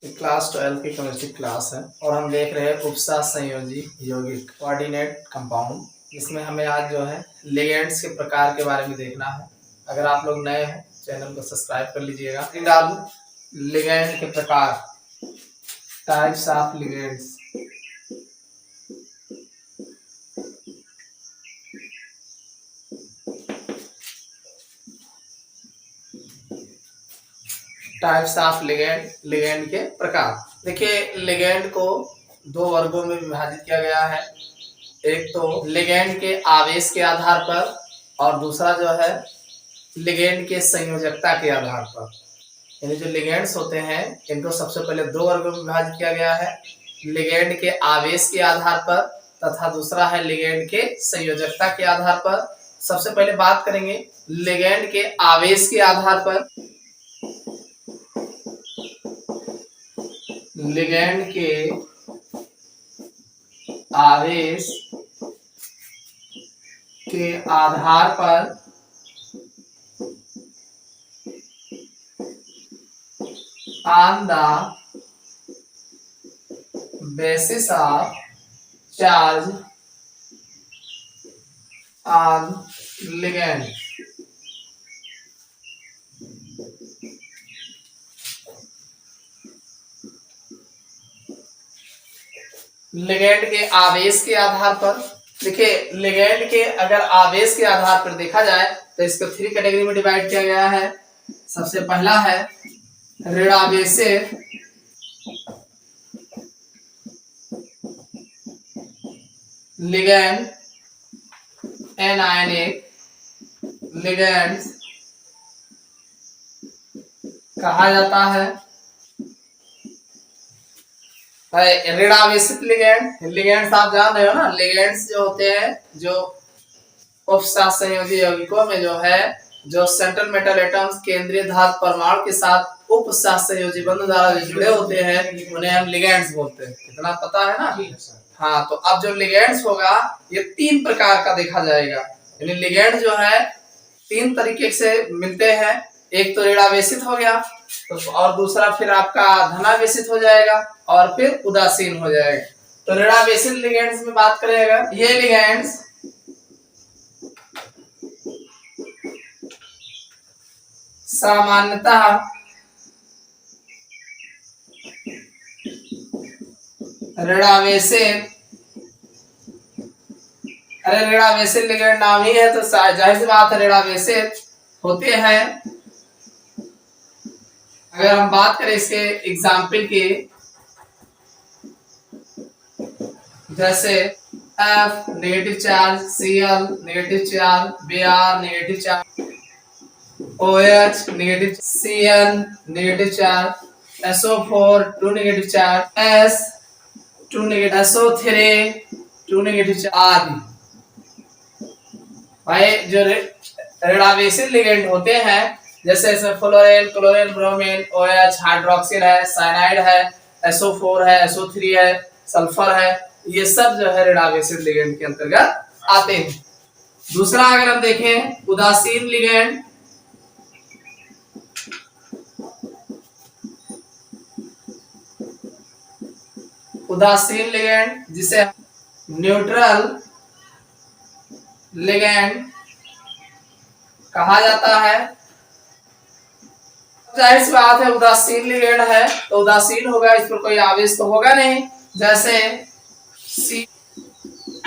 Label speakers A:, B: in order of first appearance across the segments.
A: Class 12 की chemistry class है और हम देख रहे हैं उपसा संयोजी यौगिक कोऑर्डिनेट कंपाउंड, जिसमें हमें आज जो है लिगेंड्स के प्रकार के बारे में देखना है। अगर आप लोग नए हैं चैनल को सब्सक्राइब कर लीजिएगा। लिगेंड के प्रकार, types of ligands. Types of ligand, ligand के प्रकार। देखिए, लिगेंड को दो वर्गों में विभाजित किया गया है। एक तो लिगेंड के आवेश के आधार पर और दूसरा जो है लिगेंड के संयोजकता के आधार पर। यानी जो लिगेंड्स होते हैं इनको सबसे पहले दो वर्गों में विभाजित किया गया है, लिगेंड के आवेश के आधार पर तथा दूसरा है लिगेंड के संयोजकता के आधार पर। सबसे पहले बात करेंगे लिगेंड के आवेश के आधार पर। लिगेंड के आवेश के आधार पर on the basis of charge on ligand. Ligand के आवेश के आधार पर। देखिए, लिगेंड के अगर आवेश के आधार पर देखा जाए तो इसको 3 कैटेगरी में डिवाइड किया गया है। सबसे पहला है ऋणावेशित, लिगेंड, एनायनिक लिगेंड कहा जाता है। ऋणावेशित लिगेंड, लिगेंड्स आप जान रहे हो ना, लिगेंड्स जो होते हैं जो उपसा संयोजी यौगिकों में जो है जो सेंट्रल मेटल एटम्स केंद्रीय धातु परमाणु के साथ उपसा संयोजी बंध द्वारा जुड़े होते हैं, उन्हें हम लिगेंड्स बोलते हैं। कितना पता है ना? हाँ, तो अब जो लिगेंड्स होगा ये 3 प्रकार का देखा जाएगा। यानी लिगेंड जो है 3 तरीके से मिलते हैं। एक तो ऋणावेशित हो गया, तो और दूसरा फिर आपका धनावेशित हो जाएगा और फिर उदासीन हो जाएगा। तो ऋणावेशित लिगेंड्स में बात करेगा, ये लिगेंड्स सामान्यतः ऋणावेशित, अरे ऋणावेशित लिगेंड नाम ही है तो जाहिर सी बात है ऋणावेशित होते हैं। अगर हम बात करें इसके एग्जाम्पल की, जैसे F negative charge, Cl negative charge, Br negative charge, OH negative, Cn negative charge, SO4 2 negative charge, S 2 negative, SO3 2 negative charge आदि। भाई जो ऋणावेशित लिगेंड होते हैं जैसे इसमें fluorine, chlorine, bromine, OH, hydroxyl है, साइनाइड है, SO4 है, SO3 है, सल्फर है, ये सब जो है ऋणावेशित लिगेंड के अंतर्गत आते हैं। दूसरा अगर हम देखें उदासीन लिगेंड, उदासीन लिगेंड जिसे न्यूट्रल लिगेंड कहा जाता है। जाहिर सी बात है उदासीन लिगेंड है तो उदासीन होगा, इस पर कोई आवेश तो होगा नहीं। जैसे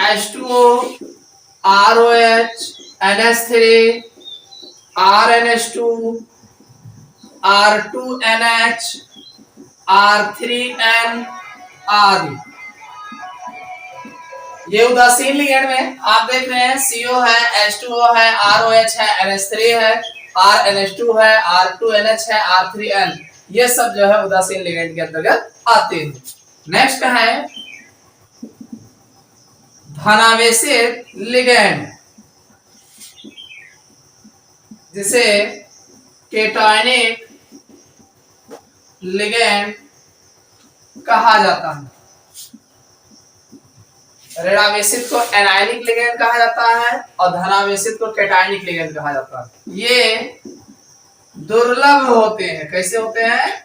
A: H2O, ROH, NH3, RNH2, R2NH, R3N आदि। ये उदासीन लिगेंड में आप देख रहे हैं CO है, H2O है, ROH है, NH3 है, RNH2 है, R2NH है, R3N, ये सब जो है उदासीन लिगेंड के अंतर्गत आते हैं। नेक्स्ट है धनावेशित लिगेंड जिसे केटायनिक लिगेंड कहा जाता है। ऋणावेशित को एनायनिक लिगेंड कहा जाता है और धनावेशित को कैटायनिक लिगेंड कहा जाता है। ये दुर्लभ होते हैं। कैसे होते हैं?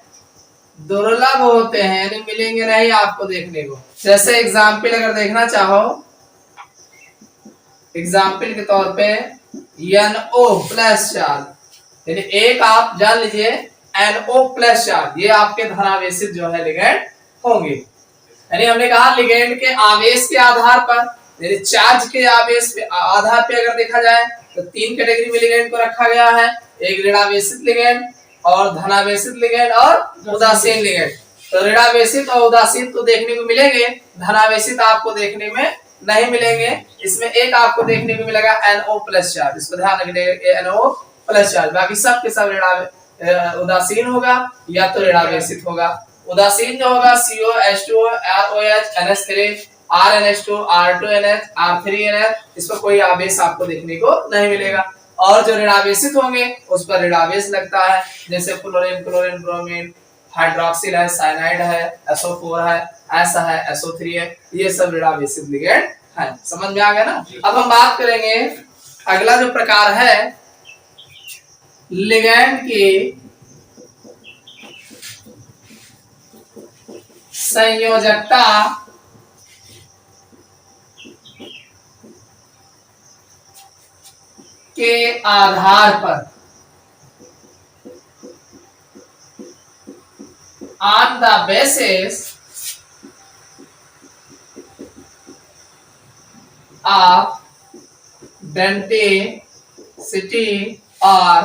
A: दुर्लभ होते हैं, यानी मिलेंगे नहीं आपको देखने को। जैसे एग्जाम्पल अगर देखना चाहो, एग्जाम्पल के तौर पे NO प्लस चार्ज, यानी एक आप जान लीजिए NO प्लस चार्ज, ये आपके धनावेशित जो है लिगेंड होंगे। यानी हमने कहा लिगेंड के आवेश के आधार पर, यानी चार्ज के आवेश पे आधार पे अगर देखा जाए तो तीन कैटेगरी में लिगेंड को रखा गया है, एक ऋणावेशित लिगेंड और धनावेशित लिगेंड और उदासीन लिगेंड। तो ऋणावेशित और उदासीन तो देखने को मिलेंगे, धनावेशित आपको देखने में नहीं मिलेंगे। इसमें एक आपको देखने को मिलेगा NO प्लस चार्ज, इसको ध्यान रखिएगा NO प्लस चार्ज, बाकी सब के सब उदासीन होगा या तो ऋणावेशित होगा। उदासीन जो होगा CO H2O ROH NH3 RNH2 R2NH R3NH, इस पर कोई आवेश आपको देखने को नहीं मिलेगा। और जो ऋणावेशित होंगे उस पर ऋणावेश लगता है, जैसे फ्लोरीन क्लोरीन ब्रोमीन, हाइड्रोक्सिल है, साइनाइड है, SO4 है, ऐसा है, SO3 है, ये सब ऋणावेशित लिगेंड है। समझ में आ गया ना। अब हम बात करेंगे अगला जो प्रकार है लिगेंड की संयोजकता के आधार पर, on the basis of denticity or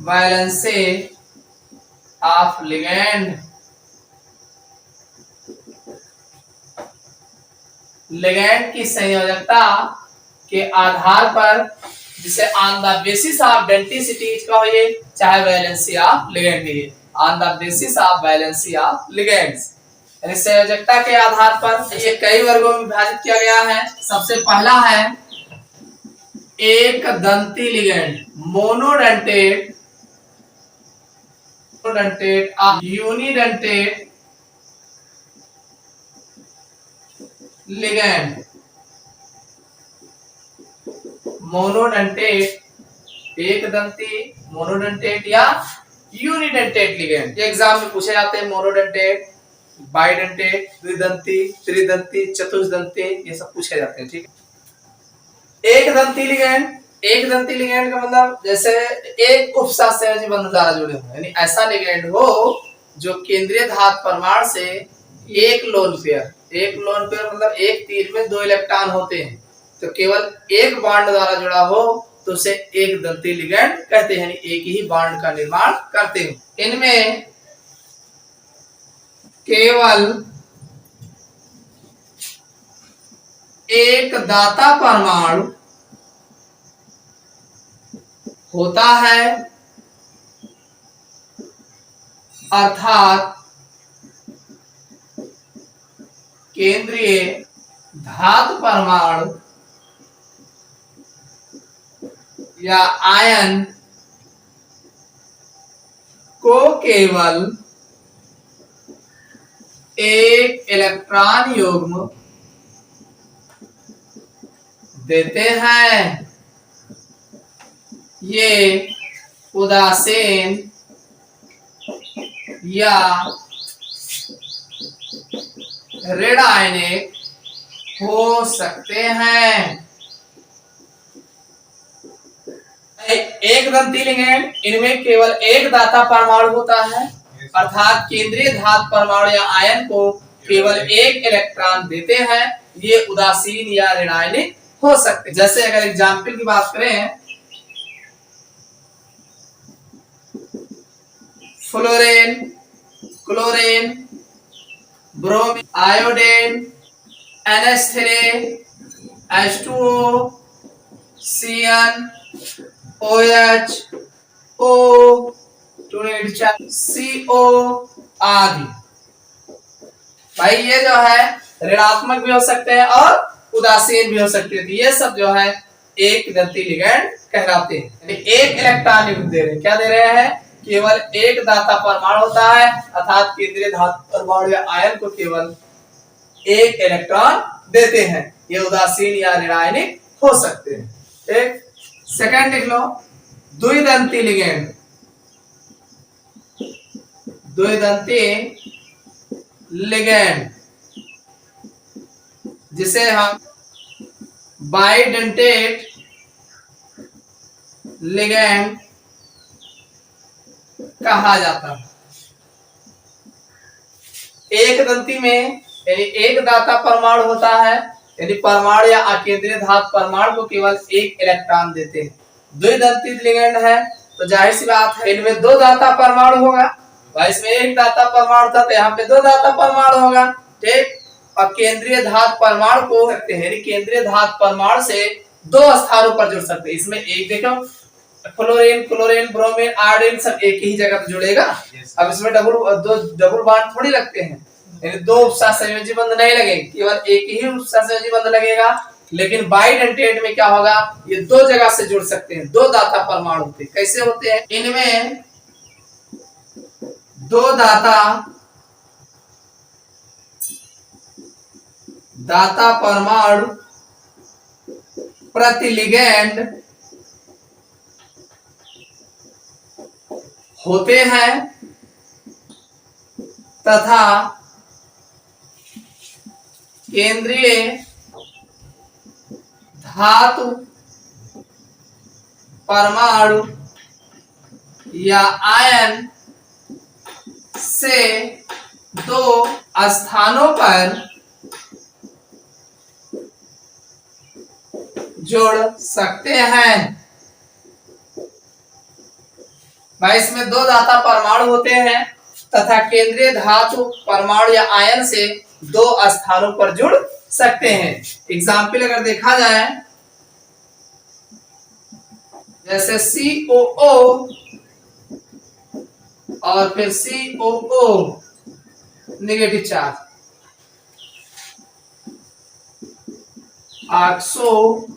A: valency of ligand, ligand की संयोजकता के आधार पर, जिसे on the basis of denticity का हो ये, चाहे वैलेंसी ऑफ लिगेंड है, on the basis of valency of ligands, यानी संयोजकता के आधार पर ये कई वर्गों में विभाजित किया गया है। सबसे पहला है एक दंती ligand, monodentate, unidentate ligand. Monodentate एक दंती, मोनोडेंटेट या यूनिडेंटेट लिगेंड, एग्जाम में पूछे जाते हैं। मोनोडेंटेट, बाइडेंटेट, द्विदंती, त्रिदंती, चतुर्दंती, ये सब पूछे जाते हैं। ठीक है। एक दंती लिगेंड, एक दंती लिगेंड का मतलब जैसे एक उपसात संयोजी बंधन द्वारा जुड़े हो, यानी ऐसा लिगेंड हो जो केंद्रीय धातु परमाणु से एक लोन पेयर, एक लोन पेयर मतलब एक तीर में दो इलेक्ट्रॉन होते हैं, तो केवल एक बॉन्ड द्वारा जुड़ा हो तो उसे एक दंती लिगेंड कहते हैं, यानी एक ही बॉन्ड का निर्माण करते हैं। इनमें केवल एक दाता परमाणु होता है, अर्थात केंद्रीय धातु परमाणु या आयन को केवल एक इलेक्ट्रॉन युग्म देते हैं। ये उदासीन या ऋण आयनिक हो सकते हैं। एक दंती लिगेंड, इनमें केवल एक दाता परमाणु होता है, अर्थात केंद्रीय धातु परमाणु या आयन को केवल एक इलेक्ट्रॉन देते हैं। ये उदासीन या ऋण आयनिक हो सकते हैं। जैसे अगर एग्जाम्पल की बात करें, fluorine, chlorine, bromine, iodine, NH3, H2O, CN, OH, O, CO आदि। भाई ये जो है ऋणात्मक भी हो सकते हैं और उदासीन भी हो सकते हैं। ये सब जो है एक दंती लिगेंड कहलाते हैं। एक इलेक्ट्रॉन युग्म दे रहे हैं, क्या दे रहे हैं? केवल एक दाता परमाणु होता है, अर्थात केंद्रीय धातु परमाणु या आयन को केवल एक इलेक्ट्रॉन देते हैं। ये उदासीन या ऋण आयनिक हो सकते हैं। एक सेकंड लिख लो, द्विदंती लिगेंड। द्विदंती लिगेंड, जिसे हम बाइडेंटेट लिगेंड कहा जाता है। एक दंती में यानी एक दाता परमाणु होता है, यानी परमाणु या अकेंद्रीय धातु परमाणु को केवल एक इलेक्ट्रॉन देते हैं। द्विदंती लिगेंड है तो जाहिर सी बात है इनमें दो दाता परमाणु होगा, इसमें एक दाता परमाणु था तो यहाँ पे दो दाता परमाणु होगा, ठीक। और केंद्रीय धातु परमाणु को सकते हैं, यानी केंद्रीय धातु परमाणु से दो स्थानों पर जुड़ सकते हैं। इसमें एक देखो फ्लोरीन, क्लोरीन, ब्रोमीन, आयोडीन सब एक ही जगह पर जुड़ेगा। अब इसमें डबल बॉन्ड थोड़ी लगते हैं, यानी दो उपसाथ संयोजी बंध नहीं लगेंगे, केवल एक ही उपसाथ संयोजी बंध लगेगा। लेकिन बाइडेंटेट में क्या होगा, ये दो जगह से जुड़ सकते हैं, दो दाता परमाणु होते हैं। कैसे होते हैं, इनमें दो दाता परमाणु प्रति लिगेंड होते हैं तथा केंद्रीय धातु परमाणु या आयन से दो स्थानों पर जोड़ सकते हैं। भाई इसमें दो दाता परमाणु होते हैं तथा केंद्रीय धातु परमाणु या आयन से दो स्थानों पर जुड़ सकते हैं। एग्जाम्पल अगर देखा जाए जैसे COO और फिर COO नेगेटिव चार्ज, ऑक्सोलेटोन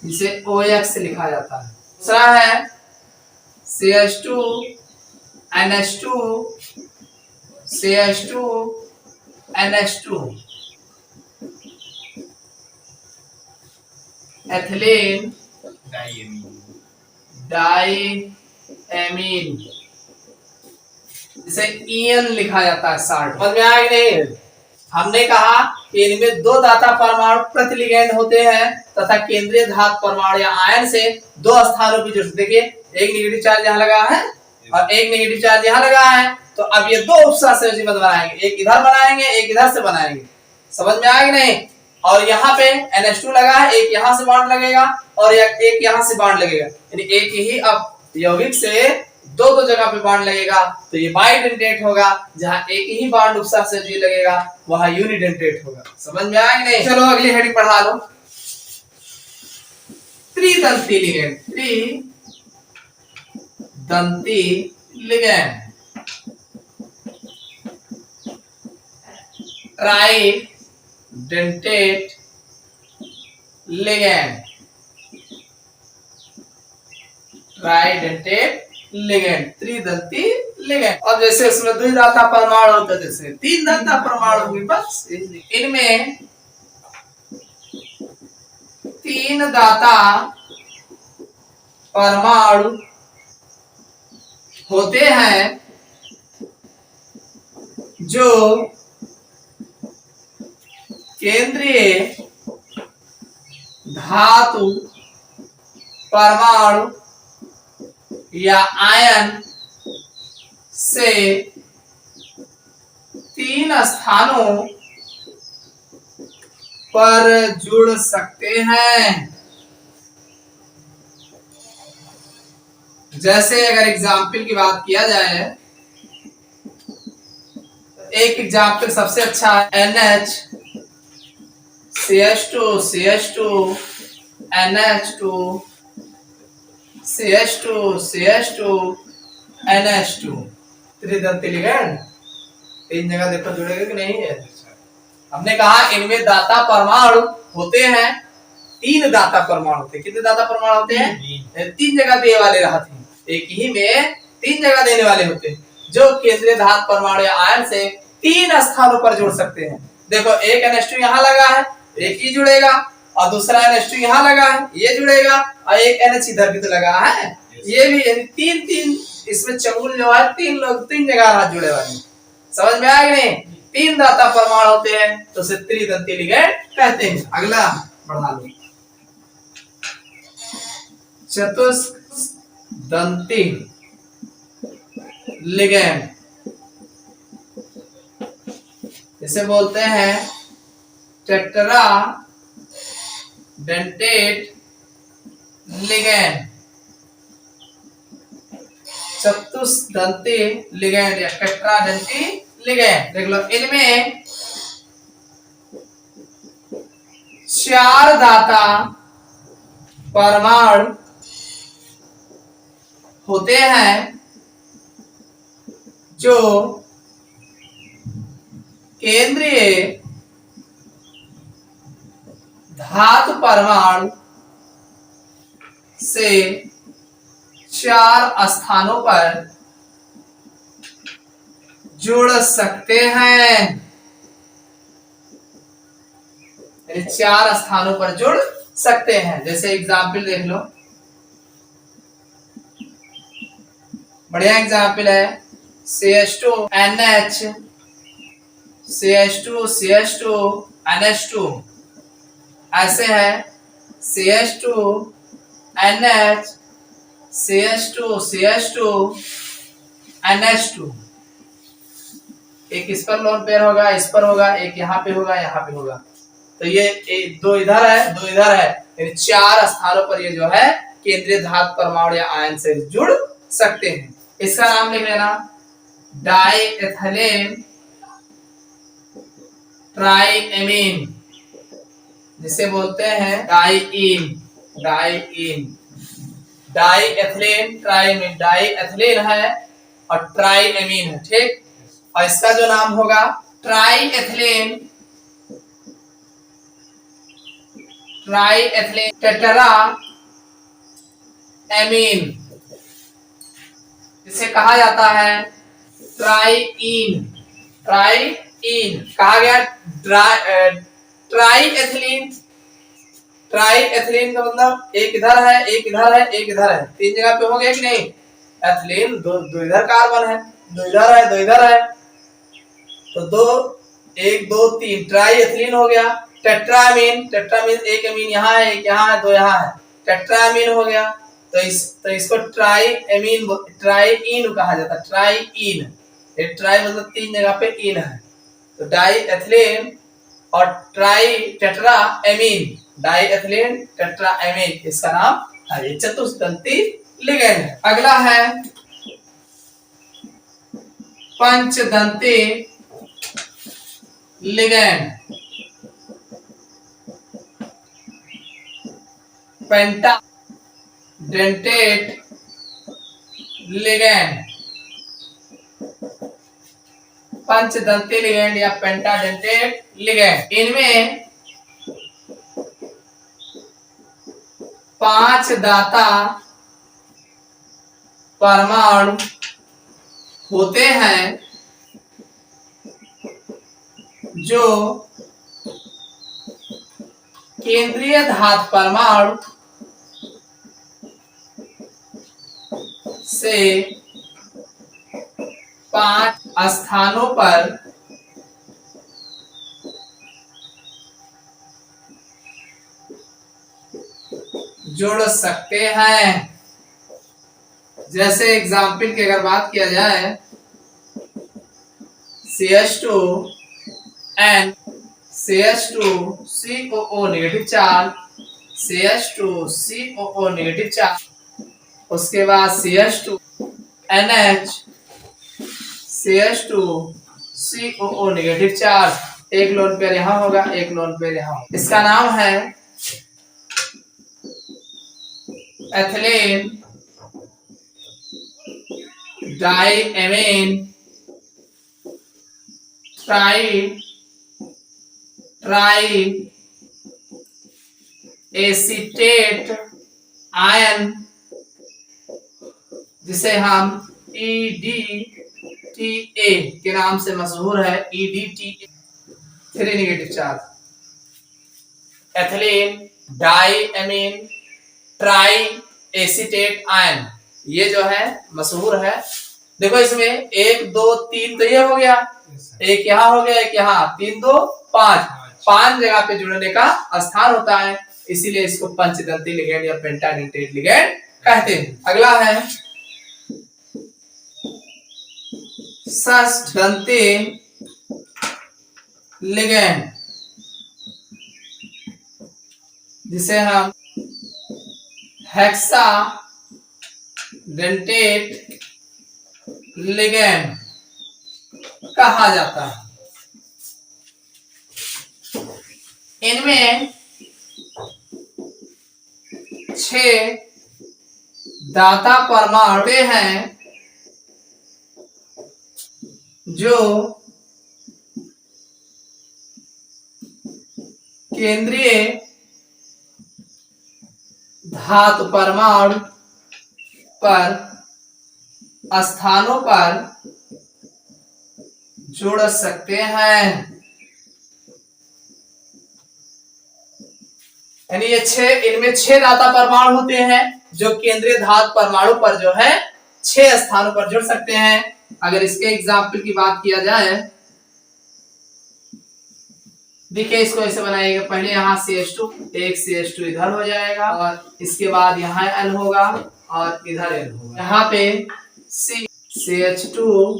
A: जिसे OX से लिखा जाता है। दूसरा है CH2 NH2 CH2 NH2, ethylene diamine जिसे EN लिखा जाता है। साल्ट समझ में आया कि नहीं? हमने कहा कि इनमें दो दाता परमाणु प्रति लिगेंड होते हैं तथा केंद्रीय धातु परमाणु या आयन से दो स्थानों पर जुड़। देखिए एक नेगेटिव चार्ज यहाँ लगा है और एक नेगेटिव चार्ज यहाँ लगा है, तो अब ये दो उपसाथ संयोजी बंध बनाएंगे, एक इधर बनाएंगे एक इधर से बनाएंगे। समझ में आया कि नहीं? और यहाँ पे NH2 लगा है, एक यहाँ से बॉन्ड लगेगा और एक यहाँ से बॉन्ड लगेगा, यानी एक ही अब यौगिक से दो दो जगह पे बॉन्ड लगेगा, तो ये बाइडेंटेट होगा। जहां एक ही बॉन्ड उपसाथ संयोजी लगेगा वहां यूनिडेंटेट होगा। समझ में आया कि नहीं? चलो अगली हेडिंग पढ़ा लो, त्रिदंती लिगेंड। त्रिदंती ligand, tridentate ligand, tridentate ligand, त्रिदंती लिगेंड। अब जैसे इसमें द्विदाता परमाणु होता है, जैसे तीन दाता परमाणु होंगे, बस इनमें तीन दाता परमाणु होते हैं जो केंद्रीय धातु परमाणु या आयन से तीन स्थानों पर जुड़ सकते हैं। जैसे अगर एग्जाम्पल की बात किया जाए, एक एग्जाम्पल सबसे अच्छा है NH CH2 CH2 NH2 CH2 CH2 NH2, त्रिदंती ligand. तीन जगह देखो जुड़ेगा कि नहीं है? हमने कहा इनमें दाता परमाणु होते हैं, तीन दाता परमाणु होते हैं। कितने दाता परमाणु होते हैं? तीन जगह देने वाले रहते हैं, एक ही में तीन जगह देने वाले होते हैं, जो केंद्रीय धातु परमाणु या आयन से तीन स्थानों पर जुड़ सकते हैं। देखो एक NH2 यहाँ लगा है, एक ही जुड़ेगा, और दूसरा NH2 यहाँ लगा है, ये जुड़ेगा, और एक NH इधर भी तो लगा है, ये भी, यानी तीन तीन इसमें चंगुल जो है तीन जगह हाथ जुड़े हुए हैं। समझ में आया कि नहीं? 3 दाता परमाणु होते हैं तो उसे त्रिदंती लिगैंड कहते हैं। अगला बढ़ा लो, चतुष्दंती लिगैंड इसे बोलते हैं टेट्रा डेंटेट लिगैंड। चतुष्दंती लिगैंड या टेट्राडेंटी लिगैंड देख लो, इनमें 4 दाता परमाणु होते हैं जो केंद्रीय धातु परमाणु से 4 स्थानों पर जुड़ सकते हैं। 4 स्थानों पर जुड़ सकते हैं। जैसे एग्जाम्पल देख लो, बढ़िया एग्जाम्पल है CH2 NH, CH2 CH2 NH2, ऐसे है CH2 NH, CH2 CH2 NH2। एक इस पर लोन पेयर होगा, इस पर होगा, एक यहाँ पे होगा, यहाँ पे होगा। तो ये 2 इधर है, 2 इधर है, यानी 4 स्थानों पर ये जो है केंद्रीय धातु परमाणु या आयन से जुड़ सकते हैं। इसका नाम लिख लेना, डाइएथिलीन ट्राइएमीन, जिसे बोलते हैं डाइईन। डाइईन, डाइएथिलीन ट्राइएमीन, डाइएथिलीन है और ट्राइएमीन है, ठीक। और इसका जो नाम होगा ट्राइएथिलीन, ट्राइएथिलीन टेट्रा एमीन, इसे कहा जाता है ट्राइईन। ट्राइईन कहा गया ट्राइएथिलीन। ट्राइएथिलीन का मतलब एक इधर है, एक इधर है, एक इधर है, 3 जगह पे हो गया कि नहीं? एथिलीन 2 इधर कार्बन है, 2 इधर है, 2 इधर है, तो 2 1 2 3 ट्राइएथिलीन हो गया। टेट्रामीन, टेट्रामीन एक अमीन यहाँ है, एक यहाँ है, 2 यहाँ है, टेट्रामीन हो गया। तो इसको ट्राइएमीन ट्राइईन कहा जाता है, ट्राइईन। ये ट्राई मतलब 3 जगह पे इन है, तो डाइएथिलीन और ट्राई टेट्राएमीन, डाइएथिलीन टेट्राएमीन इसका नाम है। ये चतुष्दंती लिगैंड है। अगला है पंचदंती लिगैंड, पेंटा डेंटेट लिगैंड। पंचदंती लिगैंड या पेंटाडेंटेट लिगैंड, इनमें 5 दाता परमाणु होते हैं जो केंद्रीय धातु परमाणु से 5 स्थानों पर जुड़ सकते हैं। जैसे एग्जाम्पल की अगर बात किया जाए, CH2 and CH2 COO negative charge, CH2 COO negative charge, उसके बाद CH2 NH CH2 COO negative charge, एक लोन पेयर यहाँ होगा, एक लोन पेयर यहाँ होगा। इसका नाम है ethylene diamine try acetate ion, जिसे हम EDTA के नाम से मशहूर है, EDTA 3 negative charge. Ethylene diamine try acetate ion ये जो है मशहूर है। देखो इसमें 1 2 3 तो ये हो गया, एक यहाँ हो गया, एक यहाँ, 3 2 5, 5 जगह पे जुड़ने का स्थान होता है, इसीलिए इसको पंचदंती लिगेंड या पेंटाडेंटेट लिगेंड कहते हैं। अगला है षष्ठदंती लिगेंड, जिसे हम हेक्साडेंटेट लिगेंड कहा जाता है। इनमें 6 दाता परमाणु हैं जो केंद्रीय धातु परमाणु पर स्थानों पर जुड़ सकते हैं। यानी ये 6, इनमें 6 दाता परमाणु होते हैं जो केंद्रीय धातु परमाणु पर जो है 6 स्थानों पर जुड़ सकते हैं। अगर इसके एग्जाम्पल की बात किया जाए, देखिए इसको ऐसे बनाइएगा, पहले यहाँ CH2, एक CH2 इधर हो जाएगा और इसके बाद यहाँ N होगा और इधर N होगा। यहाँ पे CH2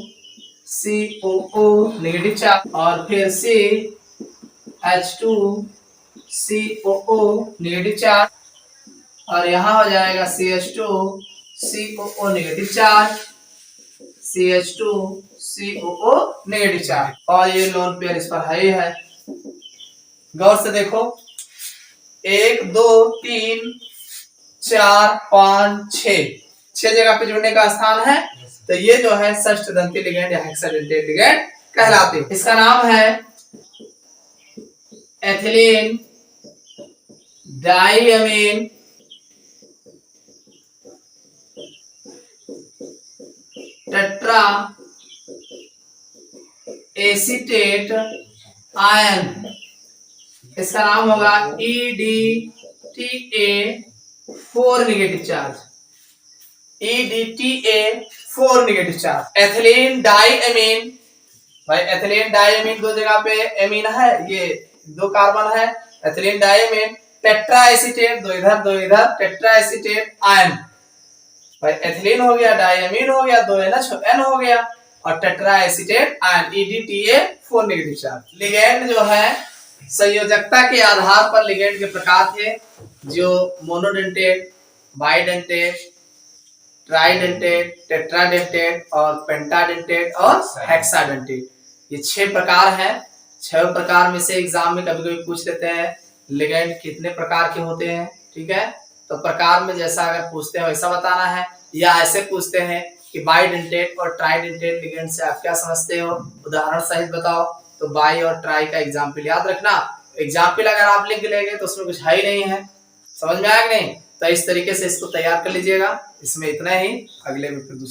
A: COO नेगेटिव चार्ज और फिर CH2 COO नेगेटिव चार्ज और यहाँ हो जाएगा CH2 COO negative charge, CH2 COO negative charge, और ये लोन पेयर इस पर है ही है। गौर से देखो, 1 2 3 4 5 6 जगह पे जुड़ने का स्थान है, तो ये जो है षष्ठदंती लिगेंड या हेक्साडेंटेट लिगेंड कहलाते हैं। इसका नाम है ethylene diamine tetra acetate ion, इसका नाम होगा EDTA4 negative charge, EDTA4 negative charge. Ethylene diamine, भाई एथिलीन डाइअमीन 2 जगह पे एमीन है, ये 2 कार्बन है, एथिलीन डाइअमीन, टेट्रा एसीटेट 2 इधर 2 इधर, टेट्रा एसीटेट आयन, भाई एथिलीन हो गया, डाइअमीन हो गया, 2 N हो गया और tetra acetate ion, EDTA4 negative charge. Ligand जो है संयोजकता के आधार पर लिगेंड के प्रकार थे, जो मोनोडेंटेट, बाइडेंटेट, ट्राइडेंटेट, टेट्राडेंटेट और पेंटाडेंटेट और हेक्साडेंटेट। ये 6 प्रकार हैं। 6 प्रकार में से एग्जाम में कभी कभी पूछ लेते हैं लिगेंड कितने प्रकार के होते हैं, ठीक है, तो प्रकार में जैसा अगर पूछते हैं वैसा बताना है, या ऐसे पूछते हैं कि बाइडेंटेट और ट्राइडेंटेट लिगेंड से आप क्या समझते हो, उदाहरण सहित बताओ, तो बाई और ट्राई का एग्जाम्पल याद रखना। एग्जाम्पल अगर आप लिख लेंगे तो उसमें कुछ है ही नहीं है, समझ में आया कि नहीं, तो इस तरीके से इसको तैयार कर लीजिएगा। इसमें इतना ही, अगले में फिर दूसरा